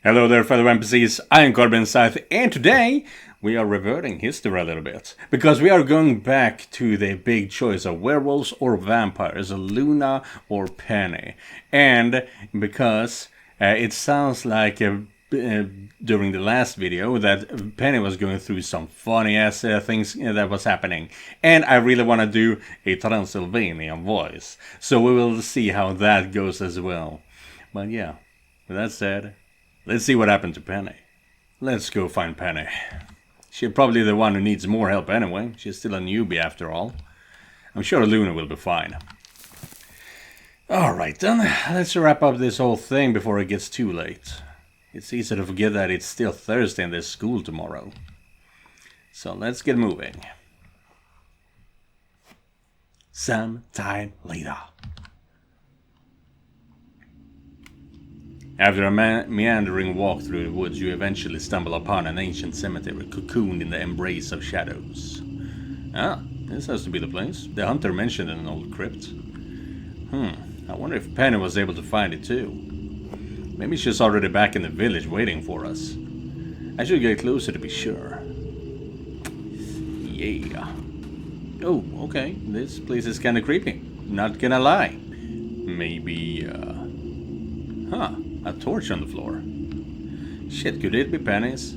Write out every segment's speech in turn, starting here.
Hello there, fellow NPCs. I am Scythe, and today we are reverting history a little bit. Because we are going back to the big choice of werewolves or vampires, Luna or Penny. And because it sounds like during the last video that Penny was going through some funny ass things that was happening. And I really want to do a Transylvanian voice. So we will see how that goes as well. But yeah, with that said, let's see what happened to Penny. Let's go find Penny. She's probably the one who needs more help anyway. She's still a newbie after all. I'm sure Luna will be fine. Alright then, let's wrap up this whole thing before it gets too late. It's easy to forget that it's still Thursday and there's school tomorrow. So let's get moving. Some time later. After a meandering walk through the woods, you eventually stumble upon an ancient cemetery cocooned in the embrace of shadows. Ah, this has to be the place. The hunter mentioned in an old crypt. I wonder if Penny was able to find it too. Maybe she's already back in the village waiting for us. I should get closer to be sure. Yeah. Oh, okay. This place is kinda creepy. Not gonna lie. Maybe, a torch on the floor. Shit, could it be Penny's?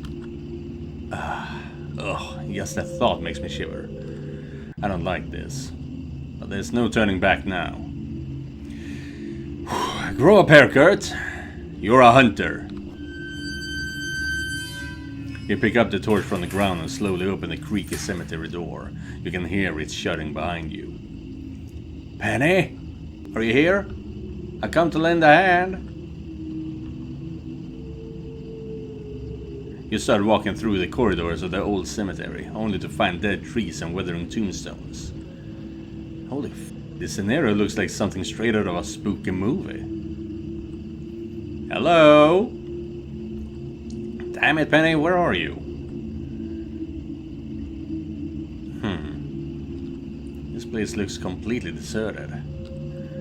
Just the thought makes me shiver. I don't like this. But there's no turning back now. Grow up here, Kurt. You're a hunter. You pick up the torch from the ground and slowly open the creaky cemetery door. You can hear it shutting behind you. Penny? Are you here? I come to lend a hand. You start walking through the corridors of the old cemetery, only to find dead trees and withering tombstones. Holy f***, this scenario looks like something straight out of a spooky movie. Hello? Damn it, Penny, where are you? This place looks completely deserted.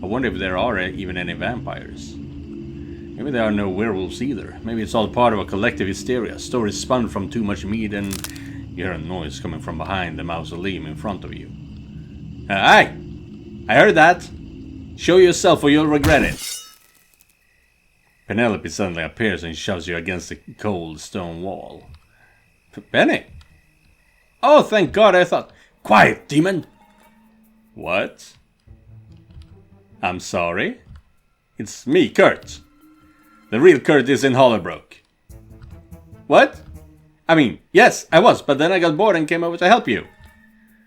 I wonder if there are even any vampires. Maybe there are no werewolves either. Maybe it's all part of a collective hysteria. Stories spun from too much meat and you hear a noise coming from behind the mausoleum in front of you. Hey! I heard that! Show yourself or you'll regret it! Penelope suddenly appears and shoves you against the cold stone wall. Penny! Oh, thank God, I thought... Quiet, demon! What? I'm sorry? It's me, Kurt. The real Kurt is in Hollowbrook. What? I mean, yes, I was, but then I got bored and came over to help you.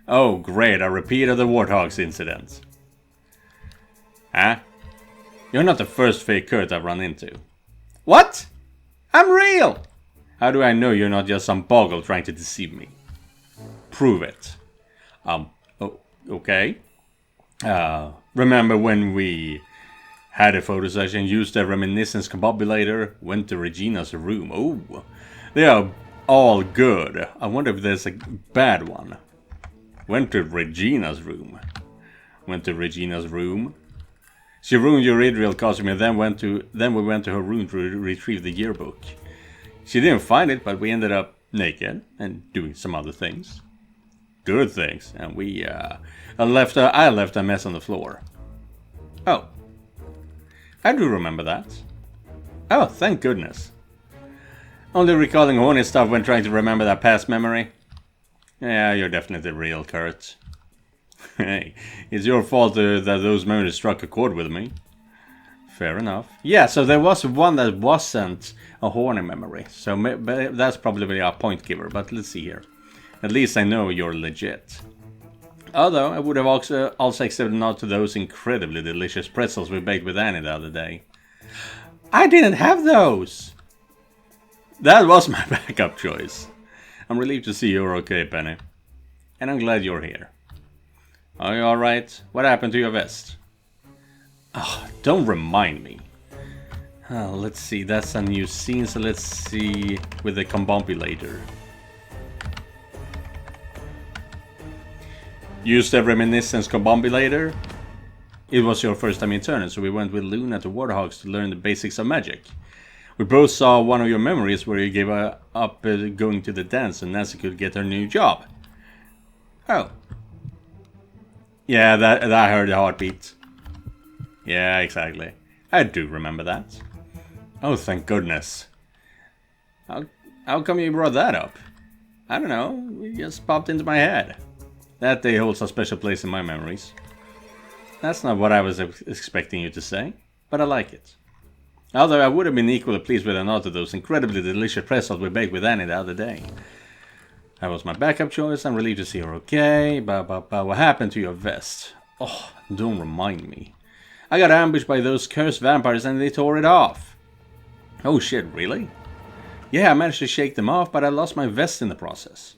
Oh, great, a repeat of the Warthogs incident. Huh? You're not the first fake Kurt I've run into. What? I'm real! How do I know you're not just some boggle trying to deceive me? Prove it. Okay. Remember when we... had a photo session, used a reminiscence combobulator, went to Regina's room. Oh, they are all good. I wonder if there's a bad one. Went to Regina's room. Went to Regina's room. She ruined your Idril costume and then we went to her room to retrieve the yearbook. She didn't find it, but we ended up naked and doing some other things. Good things. And I left a mess on the floor. Oh. I do remember that. Oh, thank goodness. Only recalling horny stuff when trying to remember that past memory. Yeah, you're definitely real, Kurt. Hey, it's your fault that those memories struck a chord with me. Fair enough. Yeah, so there was one that wasn't a horny memory. So that's probably a point giver, but let's see here. At least I know you're legit. Although, I would have also accepted not to those incredibly delicious pretzels we baked with Annie the other day. I didn't have those! That was my backup choice. I'm relieved to see you're okay, Penny. And I'm glad you're here. Are you alright? What happened to your vest? Oh, don't remind me. Let's see, that's a new scene, so let's see with the combobulator. Used a reminiscence combobulator. It was your first time in Eternum, so we went with Luna to Warthogs to learn the basics of magic. We both saw one of your memories where you gave up going to the dance so Nancy could get her new job. Oh. Yeah, that I heard the heartbeat. Yeah, exactly. I do remember that. Oh, thank goodness. How come you brought that up? I don't know, it just popped into my head. That day holds a special place in my memories. That's not what I was expecting you to say, but I like it. Although I would have been equally pleased with another of those incredibly delicious pretzels we baked with Annie the other day. That was my backup choice. I'm relieved to see her okay. But what happened to your vest? Oh, don't remind me. I got ambushed by those cursed vampires and they tore it off. Oh shit, really? Yeah, I managed to shake them off, but I lost my vest in the process.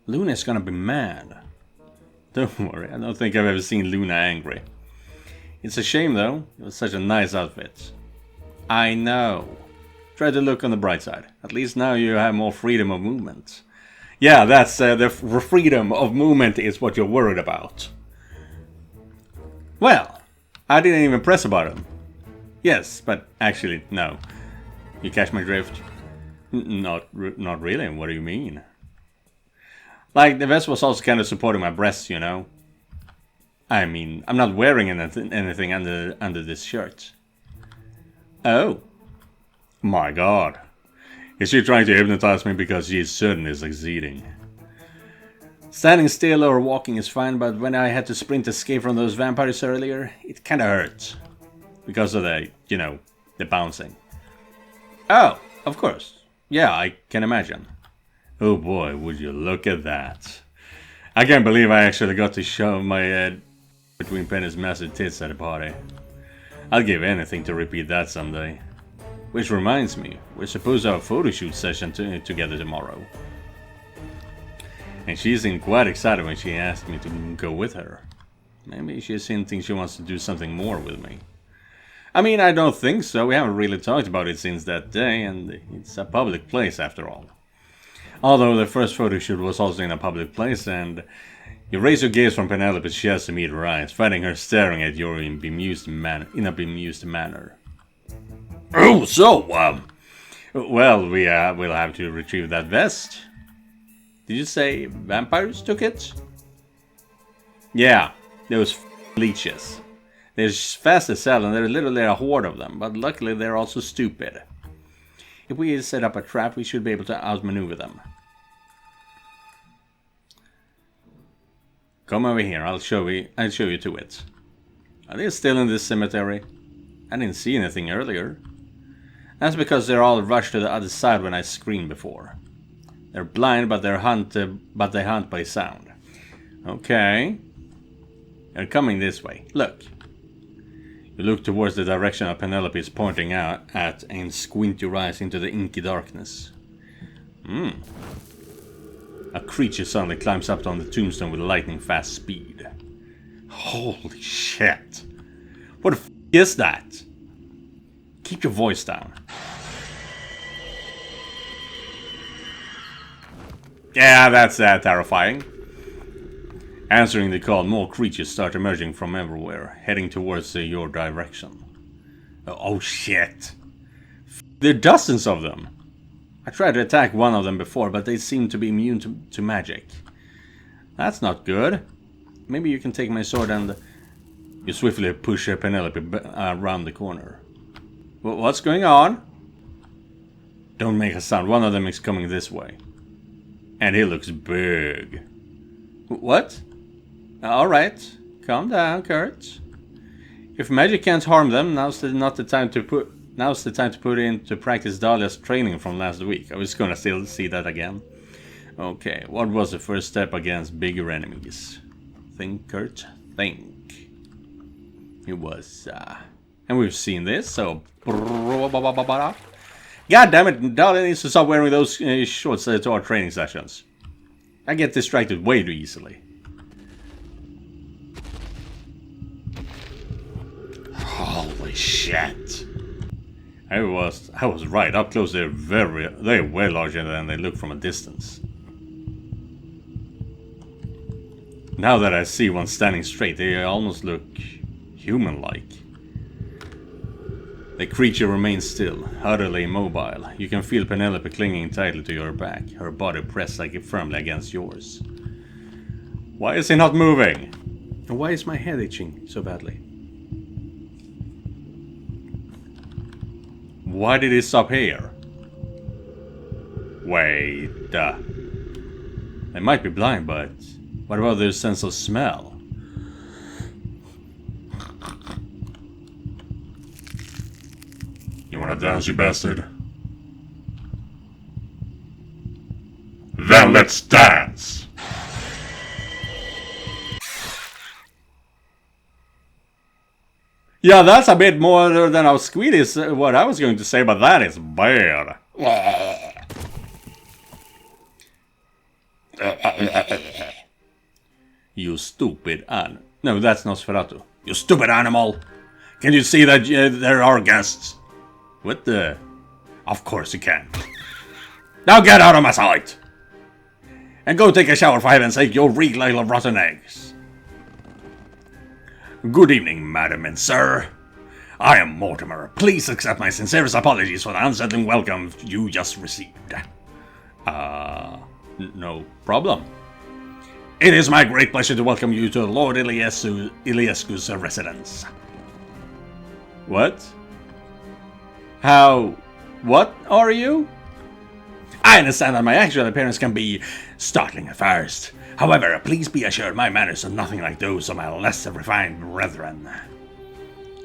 Luna's gonna be mad. Don't worry, I don't think I've ever seen Luna angry. It's a shame though, it was such a nice outfit. I know. Try to look on the bright side. At least now you have more freedom of movement. Yeah, that's the freedom of movement is what you're worried about. Well, I didn't even press a button. Yes, but actually, no. You catch my drift? Not really, what do you mean? Like, the vest was also kind of supporting my breasts, you know? I mean, I'm not wearing anything under this shirt. Oh. My god. Is she trying to hypnotize me because she is certainly succeeding? Standing still or walking is fine, but when I had to sprint escape from those vampires earlier, it kinda hurt. Because of the, you know, the bouncing. Oh, of course. Yeah, I can imagine. Oh boy, would you look at that. I can't believe I actually got to show my head between Penny's massive tits at a party. I'd give anything to repeat that someday. Which reminds me, we're supposed to have a photo shoot session together tomorrow. And she seemed quite excited when she asked me to go with her. Maybe she's hinting she wants to do something more with me. I mean, I don't think so. We haven't really talked about it since that day, and it's a public place after all. Although the first photo shoot was also in a public place, and you raise your gaze from Penelope, she has to meet her eyes, finding her staring at you in a bemused manner. Oh, so, well, we'll have to retrieve that vest. Did you say vampires took it? Yeah, those leeches. They're fast as hell and there's literally a horde of them, but luckily they're also stupid. If we set up a trap, we should be able to outmaneuver them. Come over here, I'll show you to it. Are they still in this cemetery? I didn't see anything earlier. That's because they're all rushed to the other side when I screamed before. They're blind, but they hunt by sound. Okay. They're coming this way. Look. You look towards the direction that Penelope is pointing out at and squint your eyes into the inky darkness. A creature suddenly climbs up on the tombstone with lightning fast speed. Holy shit. What the f*** is that? Keep your voice down. Yeah, that's terrifying. Answering the call, more creatures start emerging from everywhere, heading towards your direction. Oh shit. There are dozens of them. I tried to attack one of them before, but they seem to be immune to magic. That's not good. Maybe you can take my sword and... You swiftly push Penelope around the corner. What's going on? Don't make a sound. One of them is coming this way. And he looks big. What? Alright. Calm down, Kurt. If magic can't harm them, now's the time to put into practice Dahlia's training from last week. I was gonna still see that again. Okay, what was the first step against bigger enemies? Think, Kurt. Think. It was, and we've seen this, so... God damn it, Dahlia needs to stop wearing those shorts to our training sessions. I get distracted way too easily. Holy shit. I was right. Up close they're way larger than they look from a distance. Now that I see one standing straight, they almost look human-like. The creature remains still, utterly immobile. You can feel Penelope clinging tightly to your back, her body pressed like firmly against yours. Why is he not moving? And why is my head itching so badly? Why did he stop here? Wait, I might be blind, but what about their sense of smell? You wanna dance, you bastard? Then let's dance! Yeah, that's a bit more than how sweet is what I was going to say, but that is bad. You stupid No, that's Nosferatu. You stupid animal! Can you see that there are guests? What the? Of course you can. Now get out of my sight! And go take a shower for heaven's sake, you reek like rotten eggs. Good evening, madam and sir. I am Mortimer. Please accept my sincerest apologies for the unsettling welcome you just received. No problem. It is my great pleasure to welcome you to Lord Iliescu's residence. What? What are you? I understand that my actual appearance can be startling at first. However, please be assured my manners are nothing like those of my less refined brethren.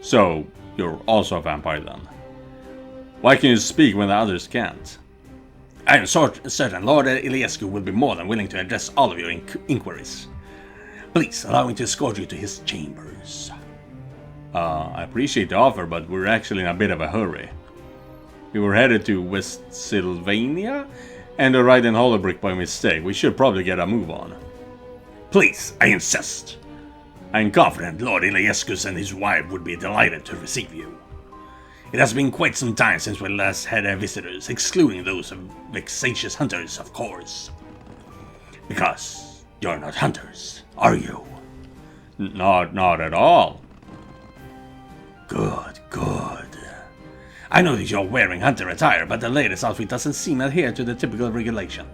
So, you're also a vampire then? Why can you speak when the others can't? I am certain Lord Iliescu will be more than willing to address all of your inquiries. Please allow me to escort you to his chambers. I appreciate the offer, but we're actually in a bit of a hurry. We were headed to West Sylvania and arrived in Hollowbrick by mistake. We should probably get a move on. Please, I insist. I am confident Lord Iliescu and his wife would be delighted to receive you. It has been quite some time since we last had visitors, excluding those of vexatious hunters, of course. Because you're not hunters, are you? Not at all. Good. I know that you're wearing hunter attire, but the latest outfit doesn't seem to adhere to the typical regulation.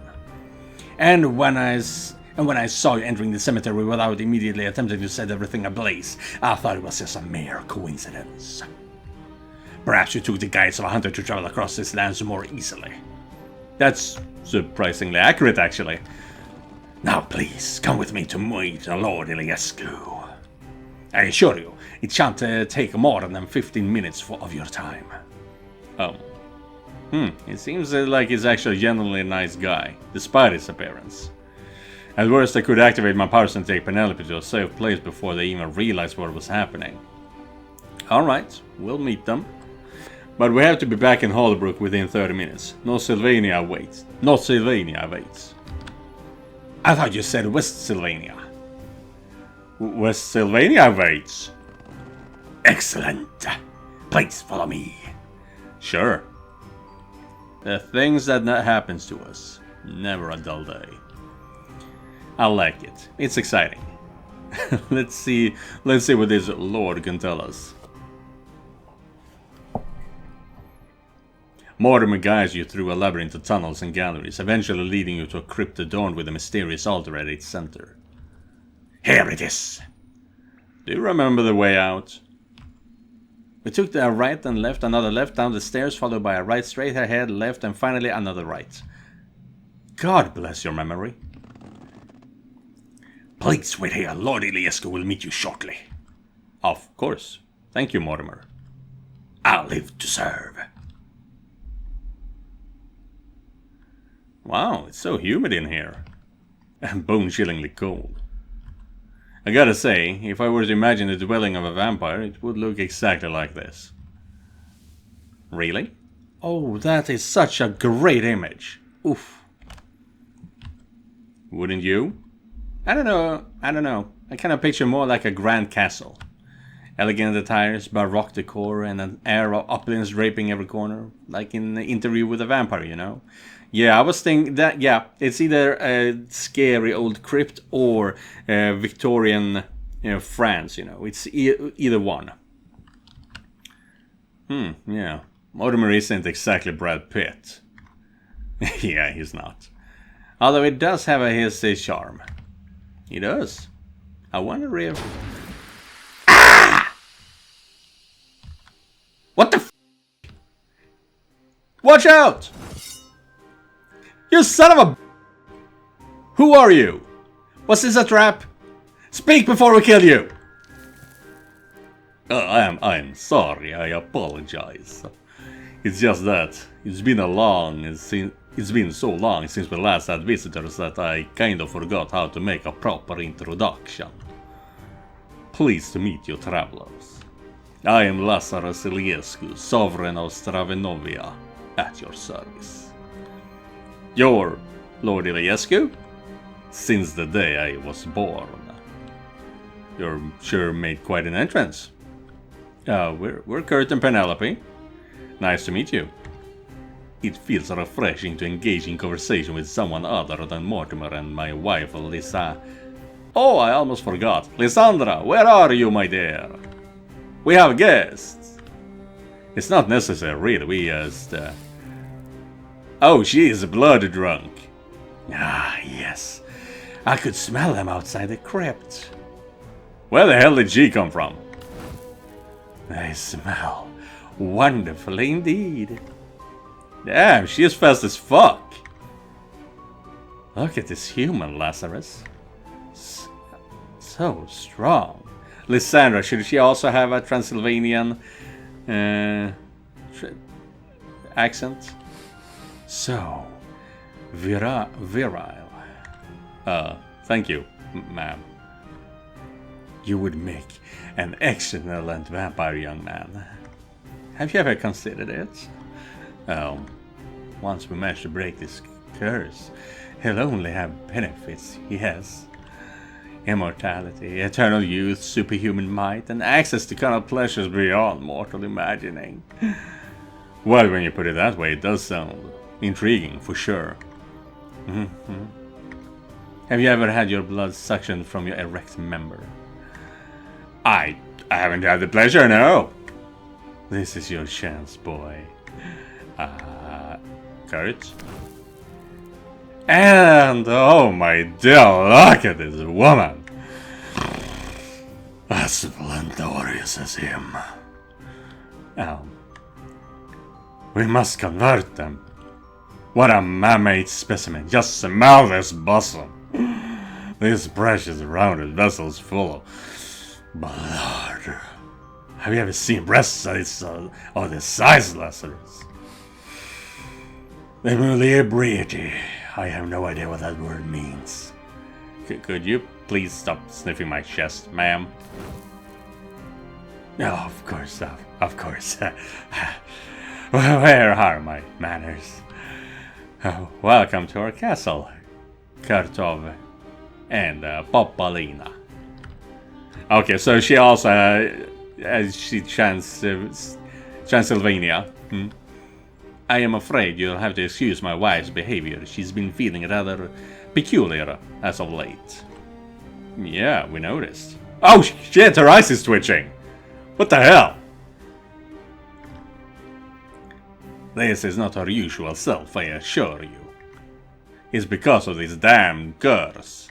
And when I saw you entering the cemetery without immediately attempting to set everything ablaze, I thought it was just a mere coincidence. Perhaps you took the guise of a hunter to travel across these lands more easily. That's surprisingly accurate, actually. Now please, come with me to meet Lord Iliescu. I assure you, it shan't take more than 15 minutes of your time. It seems like he's actually a genuinely nice guy, despite his appearance. At worst, I could activate my powers and take Penelope to a safe place before they even realized what was happening. Alright, we'll meet them. But we have to be back in Hollowbrook within 30 minutes. North Sylvania awaits. I thought you said West Sylvania. West Sylvania awaits. Excellent. Please follow me. Sure. The things that happens to us. Never a dull day. I like it. It's exciting. Let's see what this lord can tell us. Mortimer guides you through a labyrinth of tunnels and galleries, eventually leading you to a crypt adorned with a mysterious altar at its center. Here it is! Do you remember the way out? We took a right and left, another left down the stairs, followed by a right straight ahead, left, and finally another right. God bless your memory. Please wait here, Lord Iliescu will meet you shortly. Of course. Thank you, Mortimer. I'll live to serve. Wow, it's so humid in here. And bone-chillingly cold. I gotta say, if I were to imagine the dwelling of a vampire, it would look exactly like this. Really? Oh, that is such a great image. Oof. Wouldn't you? I don't know. I kind of picture more like a grand castle. Elegant attires, baroque decor, and an air of opulence draping every corner. Like in the Interview with a Vampire, you know? Yeah, I was thinking that, yeah, it's either a scary old crypt or Victorian, France, you know. It's either one. Yeah. Mortimer isn't exactly Brad Pitt. Yeah, he's not. Although it does have his charm. He does. I wonder if... Ah! What the f... Watch out! You son of a... Who are you? Was this a trap? Speak before we kill you! I'm sorry, I apologize. It's just that it's been so long since we last had visitors that I kind of forgot how to make a proper introduction. Pleased to meet you, travelers. I am Lazarus Iliescu, Sovereign of Stravenovia, at your service. You're Lord Iliescu? Since the day I was born. You're sure made quite an entrance. We're Kurt and Penelope. Nice to meet you. It feels refreshing to engage in conversation with someone other than Mortimer and my wife, Lisa. Oh, I almost forgot. Lysandra, where are you, my dear? We have guests. It's not necessary, really. We just... Oh, she is blood drunk. Ah, yes. I could smell them outside the crypt. Where the hell did she come from? They smell wonderfully indeed. Damn, she is fast as fuck. Look at this human, Lazarus. So strong. Lysandra, should she also have a Transylvanian accent? So virile. Thank you, ma'am. You would make an excellent vampire, young man. Have you ever considered it? Once we manage to break this curse, he'll only have benefits. He has immortality, eternal youth, superhuman might, and access to carnal pleasures beyond mortal imagining. Well, when you put it that way, it does sound intriguing, for sure. Have you ever had your blood suctioned from your erect member? I haven't had the pleasure, no. This is your chance, boy. Kurt? And, oh my dear, look at this woman. As splendorous as him. We must convert them. What a mammoth specimen. Just smell this bosom. This precious rounded vessel's full of blood. Have you ever seen breast size of this size, Lazarus? Ebriety. I have no idea what that word means. Could you please stop sniffing my chest, ma'am? No, of course. Where are my manners? Welcome to our castle, Kurtov and Popalina. Okay, so she also she Transylvania. I am afraid you'll have to excuse my wife's behavior. She's been feeling rather peculiar as of late. Yeah, we noticed. Oh shit, her eyes is twitching. What the hell? This is not her usual self, I assure you. It's because of this damn curse.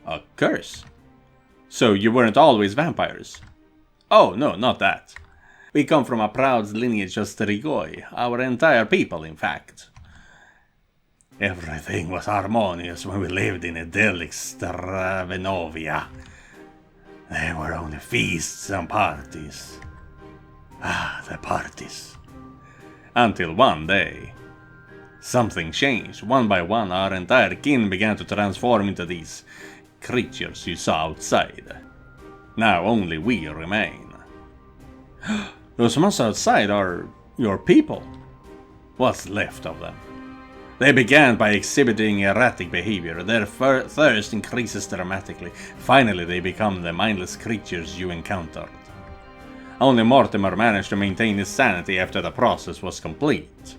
A curse? So you weren't always vampires? Oh, no, not that. We come from a proud lineage of Strigoi, our entire people, in fact. Everything was harmonious when we lived in idyllic Stravenovia. There were only feasts and parties. Ah, the parties. Until one day, something changed. One by one, our entire kin began to transform into these creatures you saw outside. Now only we remain. Those monsters outside are your people. What's left of them? They began by exhibiting erratic behavior. Their thirst increases dramatically. Finally, they become the mindless creatures you encountered. Only Mortimer managed to maintain his sanity after the process was complete.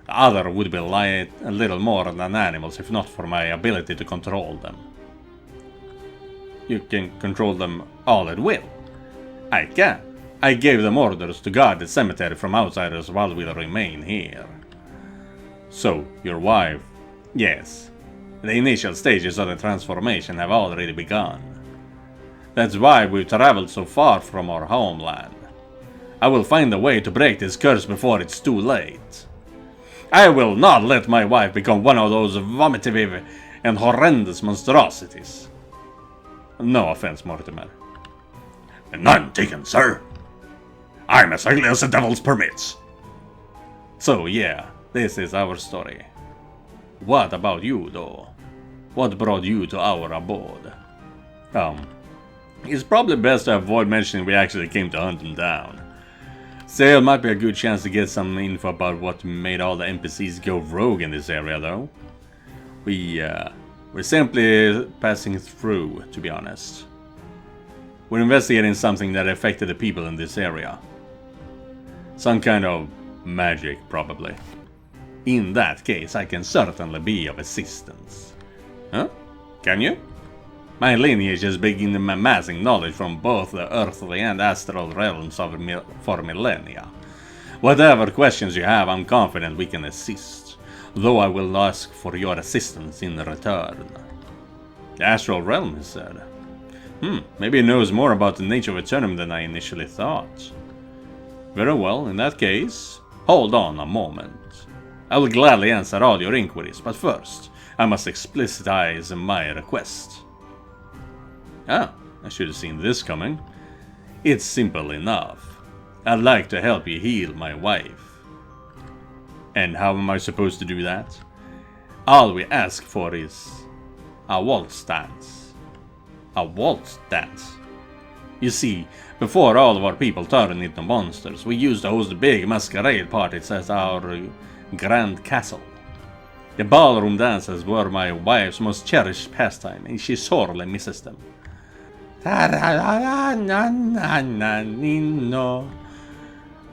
The other would be a little more than animals if not for my ability to control them. You can control them all at will. I can. I gave them orders to guard the cemetery from outsiders while we remain here. So, your wife? Yes. The initial stages of the transformation have already begun. That's why we've traveled so far from our homeland. I will find a way to break this curse before it's too late. I will not let my wife become one of those vomitive and horrendous monstrosities. No offense, Mortimer. None taken, sir. I'm as ugly as the devil's permits. So yeah, this is our story. What about you, though? What brought you to our abode? It's probably best to avoid mentioning we actually came to hunt them down. Still, might be a good chance to get some info about what made all the NPCs go rogue in this area, though. We're simply passing through, to be honest. We're investigating something that affected the people in this area. Some kind of magic, probably. In that case, I can certainly be of assistance. Huh? Can you? My lineage has been amassing knowledge from both the earthly and astral realms for millennia. Whatever questions you have, I'm confident we can assist, though I will ask for your assistance in return. The astral realm, he said. Maybe he knows more about the nature of Eternum than I initially thought. Very well, in that case, hold on a moment. I will gladly answer all your inquiries, but first, I must explicitize my request. Ah, I should have seen this coming. It's simple enough. I'd like to help you heal my wife. And how am I supposed to do that? All we ask for is a waltz dance. A waltz dance? You see, before all of our people turned into monsters, we used to host big masquerade parties at our grand castle. The ballroom dances were my wife's most cherished pastime, and she sorely misses them.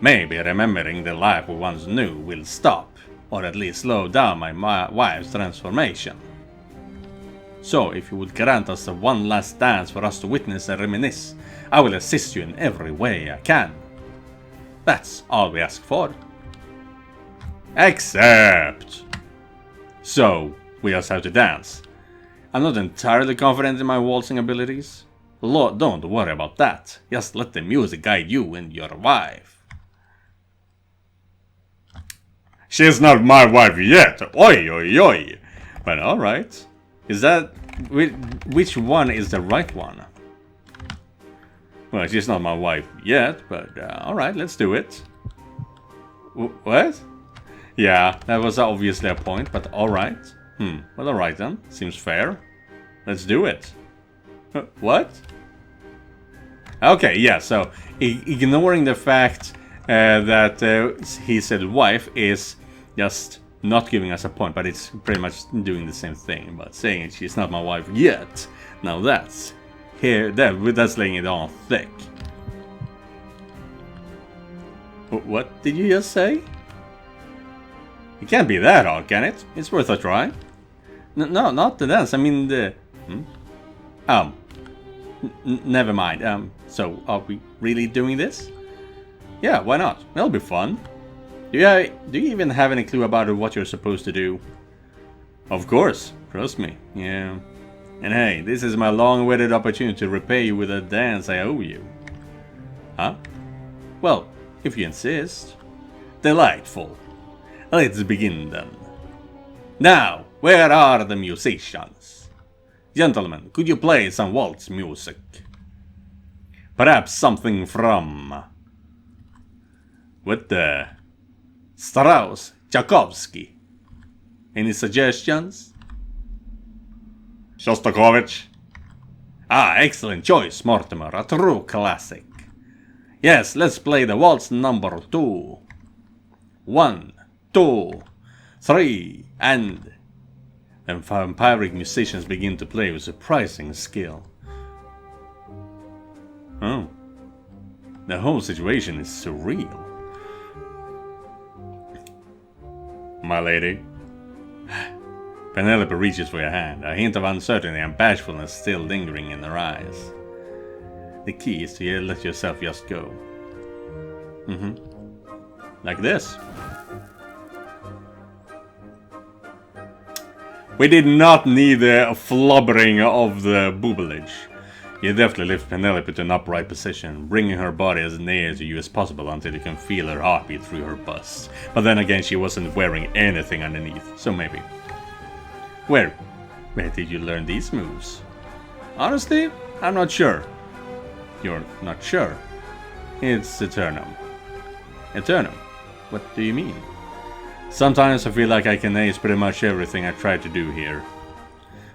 Maybe remembering the life we once knew will stop, or at least slow down my wife's transformation. So, if you would grant us one last dance for us to witness and reminisce, I will assist you in every way I can. That's all we ask for. Accept! So, we just have to dance. I'm not entirely confident in my waltzing abilities. Lord, don't worry about that. Just let the music guide you and your wife. She's not my wife yet. Oi, oi, oi. But alright. Is that... which one is the right one? Well, she's not my wife yet, but alright, let's do it. What? Yeah, that was obviously a point, but alright. Well, alright then. Seems fair. Let's do it. What? Okay, yeah, so ignoring the fact that he said wife is just not giving us a point, but it's pretty much doing the same thing, but saying she's not my wife yet. Now that's that's laying it on thick. What did you just say? It can't be that hard, can it? It's worth a try. No, not the dance. I mean the... never mind. So are we really doing this? Yeah, why not? That'll be fun. Do you even have any clue about what you're supposed to do? Of course, trust me. Yeah. And hey, this is my long-awaited opportunity to repay you with a dance I owe you. Huh? Well, if you insist. Delightful. Let's begin then. Now, where are the musicians? Gentlemen, could you play some waltz music? Perhaps something from... what the... Strauss, Tchaikovsky. Any suggestions? Shostakovich. Ah, excellent choice, Mortimer. A true classic. Yes, let's play the waltz number 2. 1, 2, 3, and... And vampiric musicians begin to play with surprising skill. Oh. The whole situation is surreal. My lady. Penelope reaches for your hand, a hint of uncertainty and bashfulness still lingering in her eyes. The key is to let yourself just go. Like this. We did not need the flobbering of the boobage. You deftly lift Penelope to an upright position, bringing her body as near to you as possible until you can feel her heartbeat through her bust. But then again, she wasn't wearing anything underneath, so maybe. Where did you learn these moves? Honestly, I'm not sure. You're not sure? It's Eternum. Eternum? What do you mean? Sometimes I feel like I can ace pretty much everything I try to do here.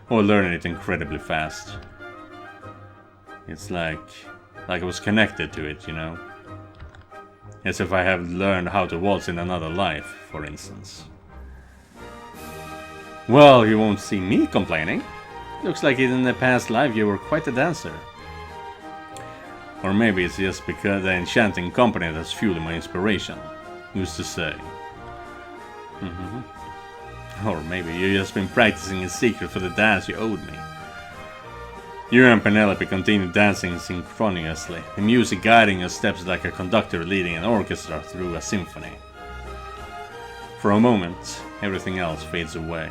Or learn it incredibly fast. It's like I was connected to it, you know? As if I have learned how to waltz in another life, for instance. Well, you won't see me complaining. Looks like in the past life you were quite a dancer. Or maybe it's just because the enchanting company that's fueling my inspiration. Who's to say? Or maybe you've just been practicing in secret for the dance you owed me. You and Penelope continued dancing synchronously, the music guiding your steps like a conductor leading an orchestra through a symphony. For a moment, everything else fades away.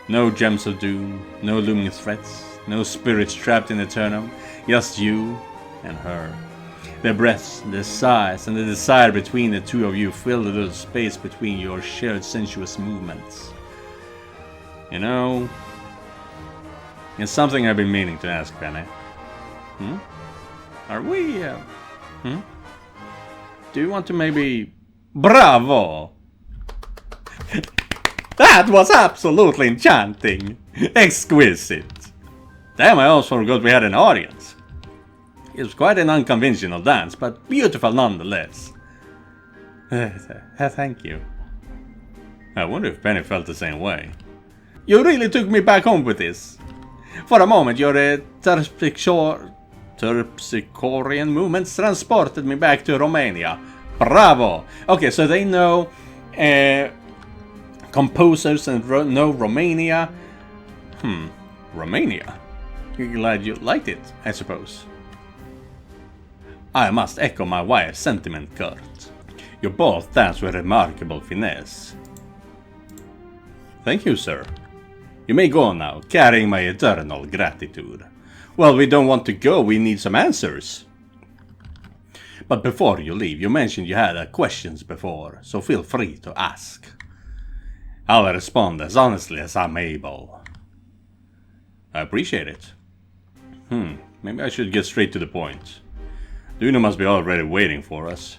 No gems of doom, no looming threats, no spirits trapped in Eternum, just you and her. The breaths, the sighs, and the desire between the two of you fill the little space between your shared sensuous movements. You know, it's something I've been meaning to ask, Penny. Are we, Do you want to maybe... Bravo! That was absolutely enchanting! Exquisite! Damn, I almost forgot we had an audience. It was quite an unconventional dance, but beautiful nonetheless. Thank you. I wonder if Penny felt the same way. You really took me back home with this. For a moment, your terpsichorean movements transported me back to Romania. Bravo! Okay, so they know composers and know Romania. Romania? You're glad you liked it, I suppose. I must echo my wife's sentiment, Kurt. You both dance with remarkable finesse. Thank you, sir. You may go now, carrying my eternal gratitude. Well, we don't want to go, we need some answers. But before you leave, you mentioned you had questions before, so feel free to ask. I'll respond as honestly as I'm able. I appreciate it. Maybe I should get straight to the point. Duna must be already waiting for us.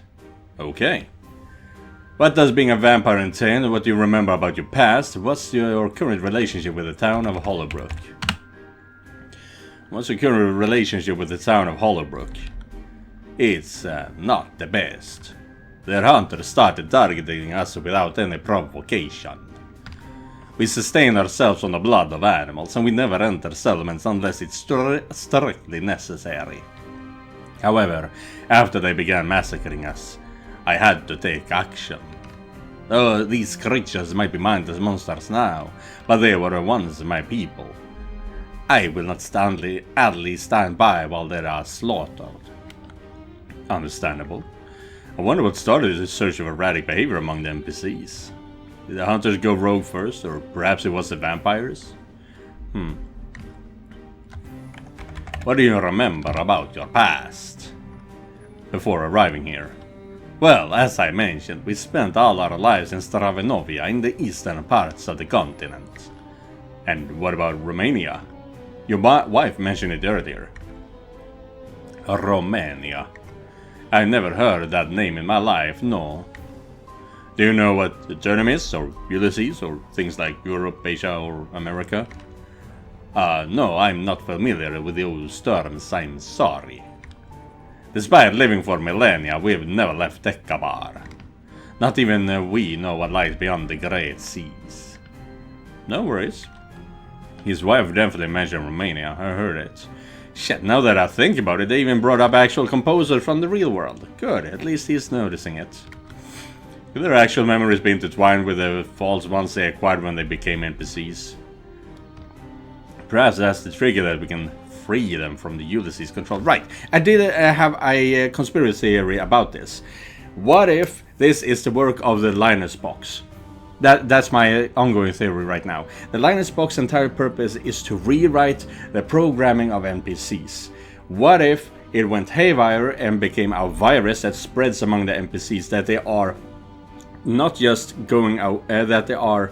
Okay. What does being a vampire entail? What do you remember about your past? What's your current relationship with the town of Hollowbrook? What's your current relationship with the town of Hollowbrook? It's not the best. Their hunters started targeting us without any provocation. We sustain ourselves on the blood of animals, and we never enter settlements unless it's strictly necessary. However, after they began massacring us, I had to take action. Oh, these creatures might be mindless monsters now, but they were once my people. I will not idly stand by while they are slaughtered. Understandable. I wonder what started this surge of erratic behavior among the NPCs. Did the hunters go rogue first, or perhaps it was the vampires? What do you remember about your past? Before arriving here? Well, as I mentioned, we spent all our lives in Stravinovia in the eastern parts of the continent. And what about Romania? Your wife mentioned it earlier. Romania. I never heard that name in my life, no. Do you know what Eternum is, or Ulysses, or things like Europe, Asia, or America? No, I'm not familiar with those terms, I'm sorry. Despite living for millennia, we've never left Dekabar. Not even we know what lies beyond the Great Seas. No worries. His wife definitely mentioned Romania, I heard it. Shit, now that I think about it, they even brought up actual composers from the real world. Good, at least he's noticing it. Could their actual memories be intertwined with the false ones they acquired when they became NPCs? Perhaps that's the trigger that we can free them from the Ulysses control. Right, I did have a conspiracy theory about this. What if this is the work of the Linus box? That's my ongoing theory right now. The Linus box's entire purpose is to rewrite the programming of NPCs. What if it went haywire and became a virus that spreads among the NPCs, that they are not just going out, that they are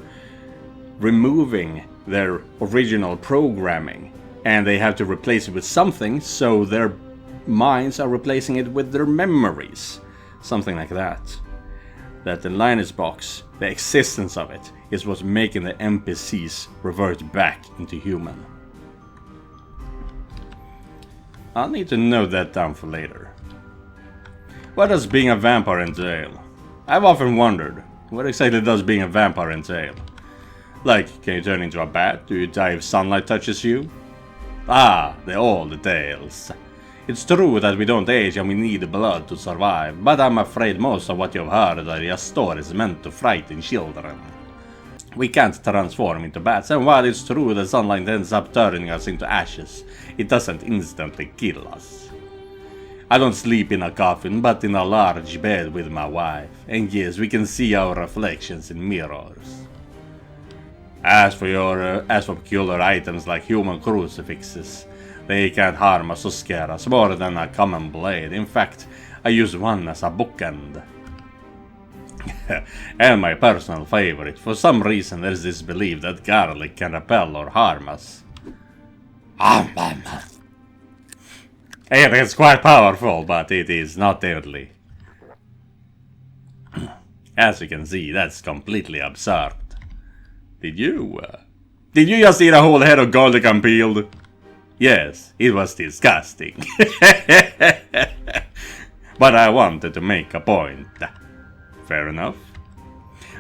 removing their original programming and they have to replace it with something, so their minds are replacing it with their memories. Something like that. That the Linus box, the existence of it, is what's making the NPCs revert back into human. I'll need to note that down for later. What does being a vampire entail? I've often wondered, what exactly does being a vampire entail? Like, can you turn into a bat? Do you die if sunlight touches you? Ah, the old tales. It's true that we don't age and we need blood to survive, but I'm afraid most of what you've heard are just stories meant to frighten children. We can't transform into bats, and while it's true the sunlight ends up turning us into ashes, it doesn't instantly kill us. I don't sleep in a coffin, but in a large bed with my wife, and yes, we can see our reflections in mirrors. As for peculiar items like human crucifixes, they can't harm us or scare us more than a common blade. In fact, I use one as a bookend. And my personal favorite, for some reason there's this belief that garlic can repel or harm us. It is quite powerful, but it is not deadly. As you can see, that's completely absurd. Did you just eat a whole head of garlic unpeeled? Yes, it was disgusting. But I wanted to make a point. Fair enough.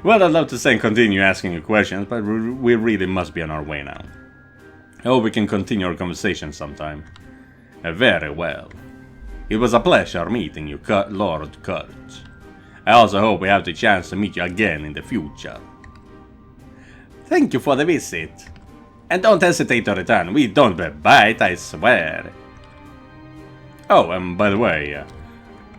Well, I'd love to say continue asking you questions, but we really must be on our way now. I hope we can continue our conversation sometime. Very well. It was a pleasure meeting you, Lord Kurt. I also hope we have the chance to meet you again in the future. Thank you for the visit. And don't hesitate to return. We don't bite, I swear. Oh, and by the way,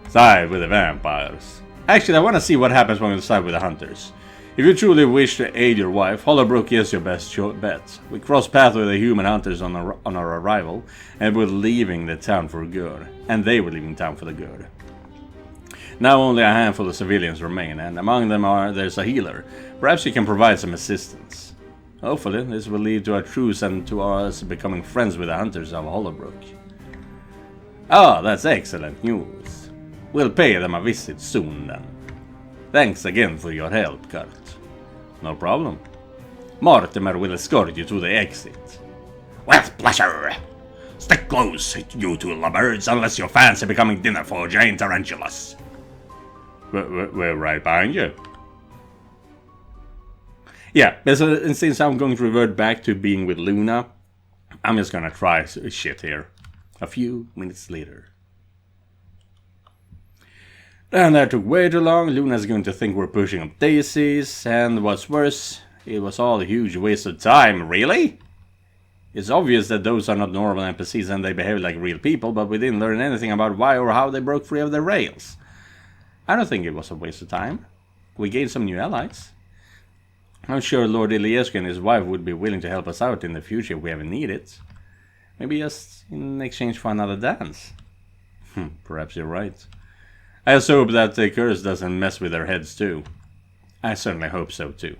side with the vampires. Actually, I want to see what happens when we side with the hunters. If you truly wish to aid your wife, Hollowbrook is your best bet. We cross paths with the human hunters on our arrival, and we're leaving the town for good. And they were leaving town for the good. Now only a handful of civilians remain, and among them there's a healer. Perhaps you can provide some assistance. Hopefully, this will lead to a truce and to us becoming friends with the hunters of Hollowbrook. Oh, that's excellent news. We'll pay them a visit soon then. Thanks again for your help, Kurt. No problem. Mortimer will escort you to the exit. With pleasure. Stick close, you two lovebirds, unless you fancy becoming dinner for giant tarantulas. We're right behind you. Yeah, so since I'm going to revert back to being with Luna, I'm just gonna try shit here. A few minutes later. And that took way too long. Luna's going to think we're pushing up daisies, and what's worse, it was all a huge waste of time. Really? It's obvious that those are not normal NPCs and they behave like real people, but we didn't learn anything about why or how they broke free of their rails. I don't think it was a waste of time. We gained some new allies. I'm sure Lord Iliescu and his wife would be willing to help us out in the future if we ever need it. Maybe just in exchange for another dance. Perhaps you're right. I also hope that the curse doesn't mess with their heads too. I certainly hope so too.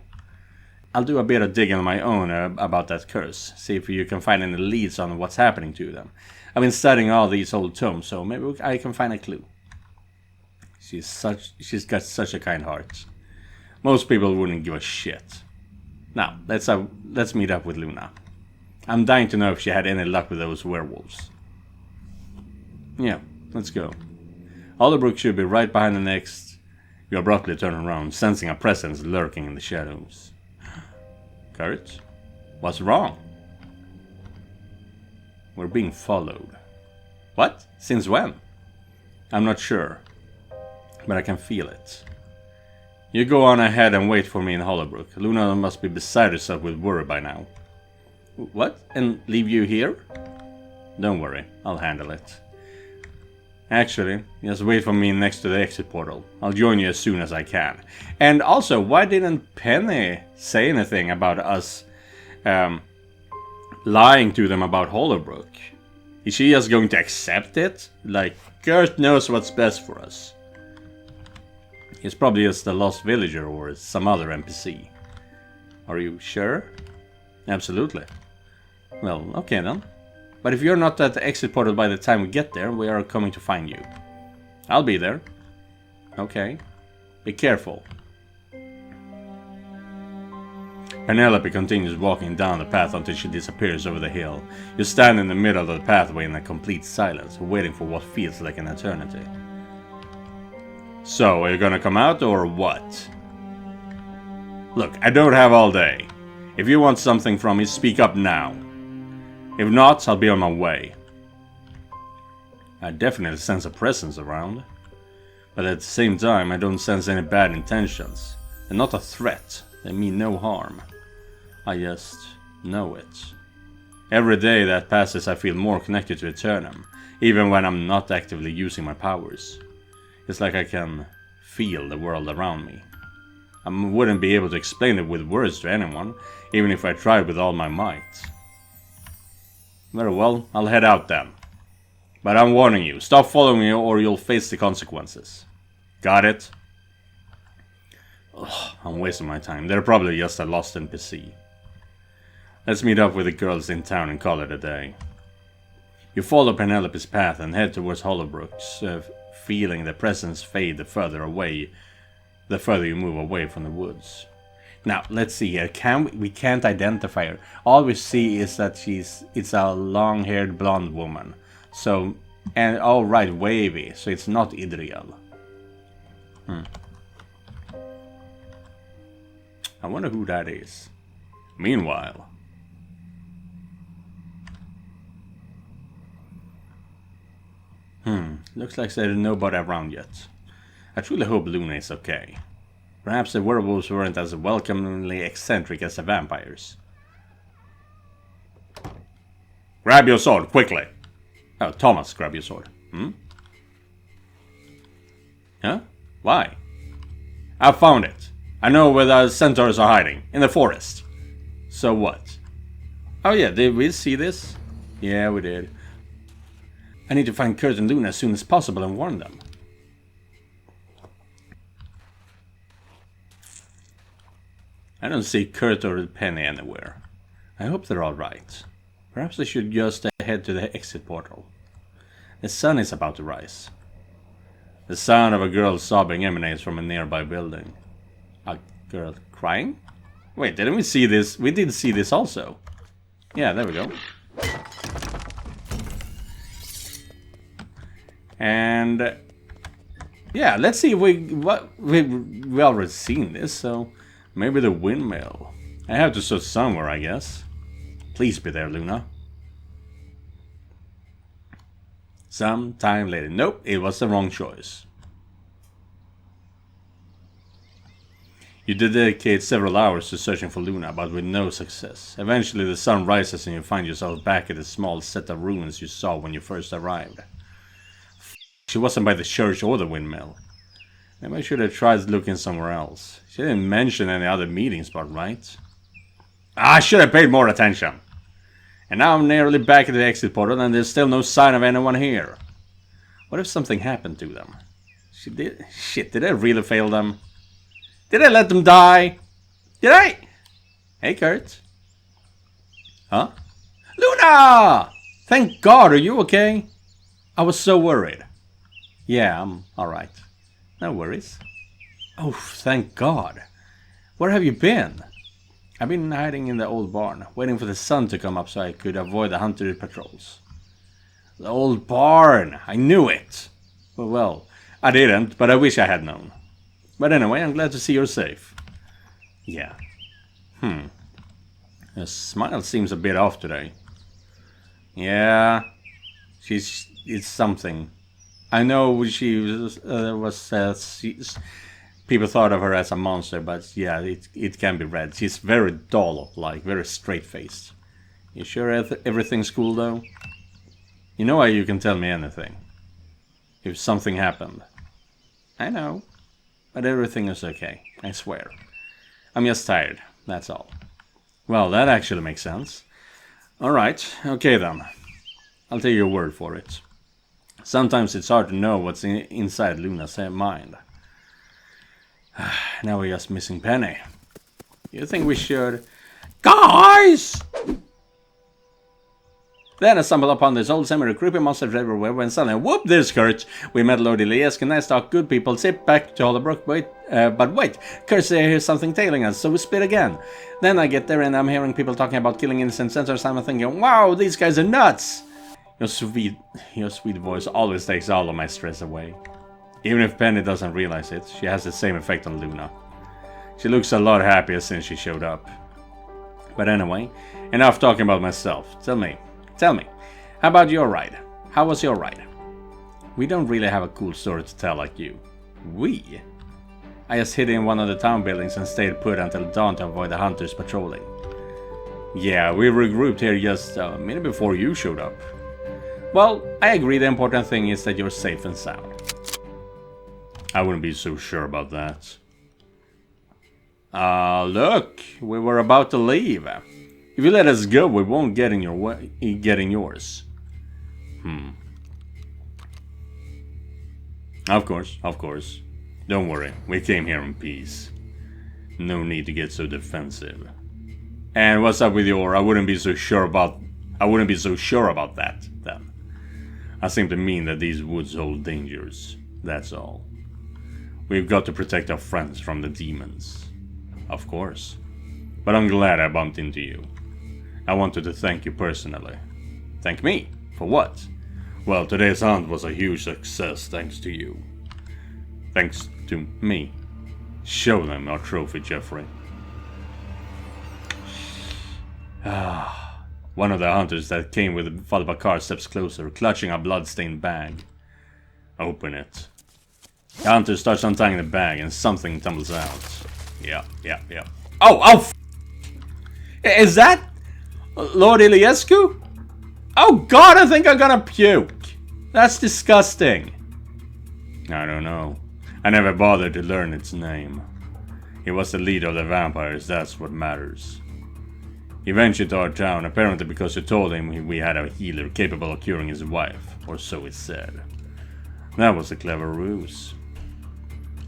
I'll do a bit of digging on my own about that curse, see if you can find any leads on what's happening to them. I've been studying all these old tomes, so maybe I can find a clue. She's got such a kind heart. Most people wouldn't give a shit. Now, let's meet up with Luna. I'm dying to know if she had any luck with those werewolves. Yeah, let's go. Hollowbrook should be right behind the next. You abruptly turn around, sensing a presence lurking in the shadows. Kurt? What's wrong? We're being followed. What? Since when? I'm not sure, but I can feel it. You go on ahead and wait for me in Hollowbrook. Luna must be beside herself with worry by now. What? And leave you here? Don't worry, I'll handle it. Actually, just wait for me next to the exit portal. I'll join you as soon as I can. And also, why didn't Penny say anything about us lying to them about Hollowbrook? Is she just going to accept it? Like, Kurt knows what's best for us. He's probably just a lost villager or some other NPC. Are you sure? Absolutely. Well, okay then. But if you're not at the exit portal by the time we get there, we are coming to find you. I'll be there. Okay. Be careful. Penelope continues walking down the path until she disappears over the hill. You stand in the middle of the pathway in a complete silence, waiting for what feels like an eternity. So, are you gonna come out or what? Look, I don't have all day. If you want something from me, speak up now. If not, I'll be on my way. I definitely sense a presence around. But at the same time, I don't sense any bad intentions. They're not a threat. They mean no harm. I just know it. Every day that passes, I feel more connected to Eternum, even when I'm not actively using my powers. It's like I can feel the world around me. I wouldn't be able to explain it with words to anyone, even if I tried with all my might. Very well, I'll head out then. But I'm warning you, stop following me or you'll face the consequences. Got it? Ugh, I'm wasting my time. They're probably just a lost NPC. Let's meet up with the girls in town and call it a day. You follow Penelope's path and head towards Hollowbrooks, feeling the presence fade the further you move away from the woods. Now, let's see here. We can't identify her. All we see is that it's a long-haired blonde woman. So, and oh right, wavy. So it's not Idriel. I wonder who that is. Meanwhile, looks like there's nobody around yet. I truly hope Luna is okay. Perhaps the werewolves weren't as welcomingly eccentric as the vampires. Grab your sword, quickly! Oh, Thomas, grab your sword. Huh? Why? I found it. I know where the centaurs are hiding. In the forest. So what? Oh yeah, did we see this? Yeah, we did. I need to find Kurt and Luna as soon as possible and warn them. I don't see Kurt or Penny anywhere. I hope they're alright. Perhaps I should just head to the exit portal. The sun is about to rise. The sound of a girl sobbing emanates from a nearby building. A girl crying? Wait, didn't we see this? We did see this also. Yeah, there we go. And yeah, let's see if we already seen this, so maybe the windmill. I have to start somewhere, I guess. Please be there, Luna. Some time later. Nope, it was the wrong choice. You dedicate several hours to searching for Luna, but with no success. Eventually the sun rises and you find yourself back at the small set of ruins you saw when you first arrived. She wasn't by the church or the windmill. Maybe I should have tried looking somewhere else. She didn't mention any other meeting spot, right? I should have paid more attention. And now I'm nearly back at the exit portal and there's still no sign of anyone here. What if something happened to them? Shit, did I really fail them? Did I let them die? Did I? Hey, Kurt. Huh? Luna! Thank God, are you okay? I was so worried. Yeah, I'm alright. No worries. Oh, thank God. Where have you been? I've been hiding in the old barn, waiting for the sun to come up so I could avoid the hunted patrols. The old barn! I knew it! Well, I didn't, but I wish I had known. But anyway, I'm glad to see you're safe. Yeah. Her smile seems a bit off today. Yeah. It's something. I know she people thought of her as a monster, but yeah, it can be read. She's very doll-like, very straight-faced. You sure everything's cool though? You know how you can tell me anything. If something happened. I know. But everything is okay. I swear. I'm just tired. That's all. Well, that actually makes sense. Alright. Okay then. I'll take your word for it. Sometimes it's hard to know what's inside Luna's mind. Now we're just missing Penny. You think we should... Guys! Then I stumbled upon this old cemetery, creepy monsters everywhere, when suddenly, whoop, there's Kurt! We met Lord Elias, and nice talk, good people, sit back to Hollowbrook, but wait, Kurt's there, here's something tailing us, so we spit again. Then I get there and I'm hearing people talking about killing innocent censors, and I'm thinking, wow, these guys are nuts! Your sweet voice always takes all of my stress away. Even if Penny doesn't realize it, she has the same effect on Luna. She looks a lot happier since she showed up. But anyway, enough talking about myself. Tell me, how about your ride? How was your ride? We don't really have a cool story to tell like you. We? I just hid in one of the town buildings and stayed put until dawn to avoid the hunters patrolling. Yeah, we regrouped here just a minute before you showed up. Well, I agree the important thing is that you're safe and sound. I wouldn't be so sure about that. Look, we were about to leave. If you let us go, we won't get in your way, yours. Of course. Don't worry, we came here in peace. No need to get so defensive. And what's up with your I wouldn't be so sure about that, then. I simply mean that these woods hold dangers, that's all. We've got to protect our friends from the demons. Of course. But I'm glad I bumped into you. I wanted to thank you personally. Thank me? For what? Well, today's hunt was a huge success thanks to you. Thanks to me. Show them our trophy, Jeffrey. One of the hunters that came with Falbakar steps closer, clutching a blood-stained bag. Open it. The hunter starts untying the bag and something tumbles out. Yeah. Oh, is that Lord Iliescu? Oh god, I think I'm gonna puke. That's disgusting. I don't know. I never bothered to learn its name. He was the leader of the vampires, that's what matters. He ventured to our town, apparently because you told him we had a healer capable of curing his wife, or so he said. That was a clever ruse.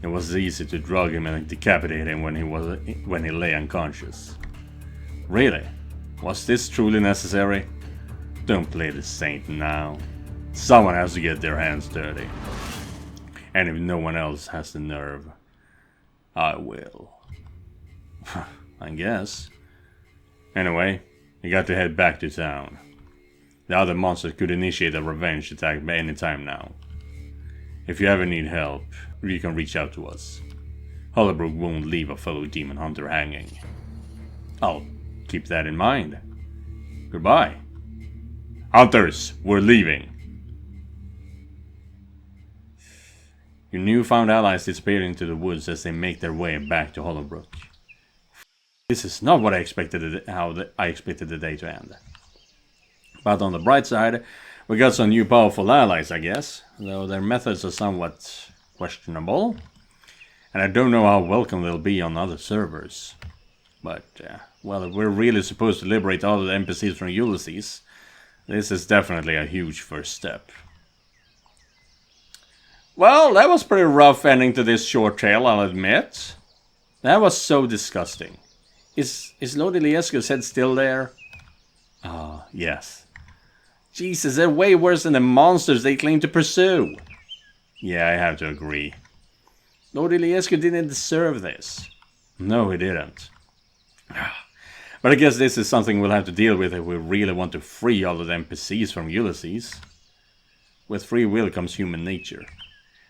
It was easy to drug him and decapitate him when he lay unconscious. Really? Was this truly necessary? Don't play the saint now. Someone has to get their hands dirty. And if no one else has the nerve, I will. I guess. Anyway, you got to head back to town. The other monsters could initiate a revenge attack by any time now. If you ever need help, you can reach out to us. Hollowbrook won't leave a fellow demon hunter hanging. I'll keep that in mind. Goodbye. Hunters, we're leaving. Your newfound allies disappear into the woods as they make their way back to Hollowbrook. This is not what I expected. I expected the day to end. But on the bright side, we got some new powerful allies, I guess. Though their methods are somewhat questionable. And I don't know how welcome they'll be on other servers. But, well, if we're really supposed to liberate all of the NPCs from Ulysses, this is definitely a huge first step. Well, that was pretty rough ending to this short tale, I'll admit. That was so disgusting. Is Lord Iliescu's head still there? Ah, yes. Jesus, they're way worse than the monsters they claim to pursue. Yeah, I have to agree. Lord Iliescu didn't deserve this. No, he didn't. But I guess this is something we'll have to deal with if we really want to free all of the NPCs from Ulysses. With free will comes human nature.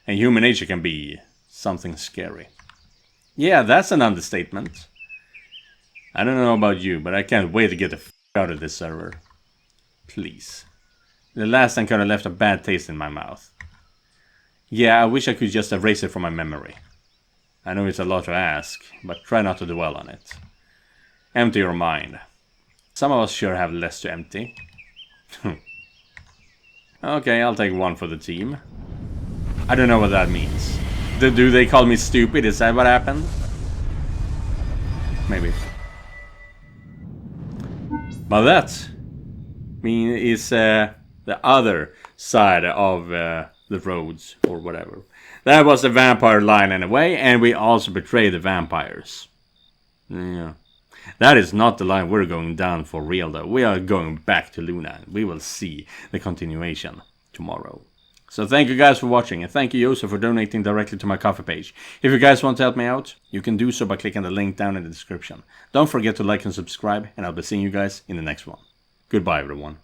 And human nature can be something scary. Yeah, that's an understatement. I don't know about you, but I can't wait to get the f*** out of this server. Please. The last time kinda left a bad taste in my mouth. Yeah, I wish I could just erase it from my memory. I know it's a lot to ask, but try not to dwell on it. Empty your mind. Some of us sure have less to empty. Okay, I'll take 1 for the team. I don't know what that means. Do they call me stupid? Is that what happened? Maybe. But that is the other side of the roads or whatever. That was the vampire line in a way, and we also betrayed the vampires. Yeah. That is not the line we're going down for real though. We are going back to Luna. We will see the continuation tomorrow. So thank you guys for watching, and thank you Josef for donating directly to my Ko-fi page. If you guys want to help me out, you can do so by clicking the link down in the description. Don't forget to like and subscribe, and I'll be seeing you guys in the next one. Goodbye everyone.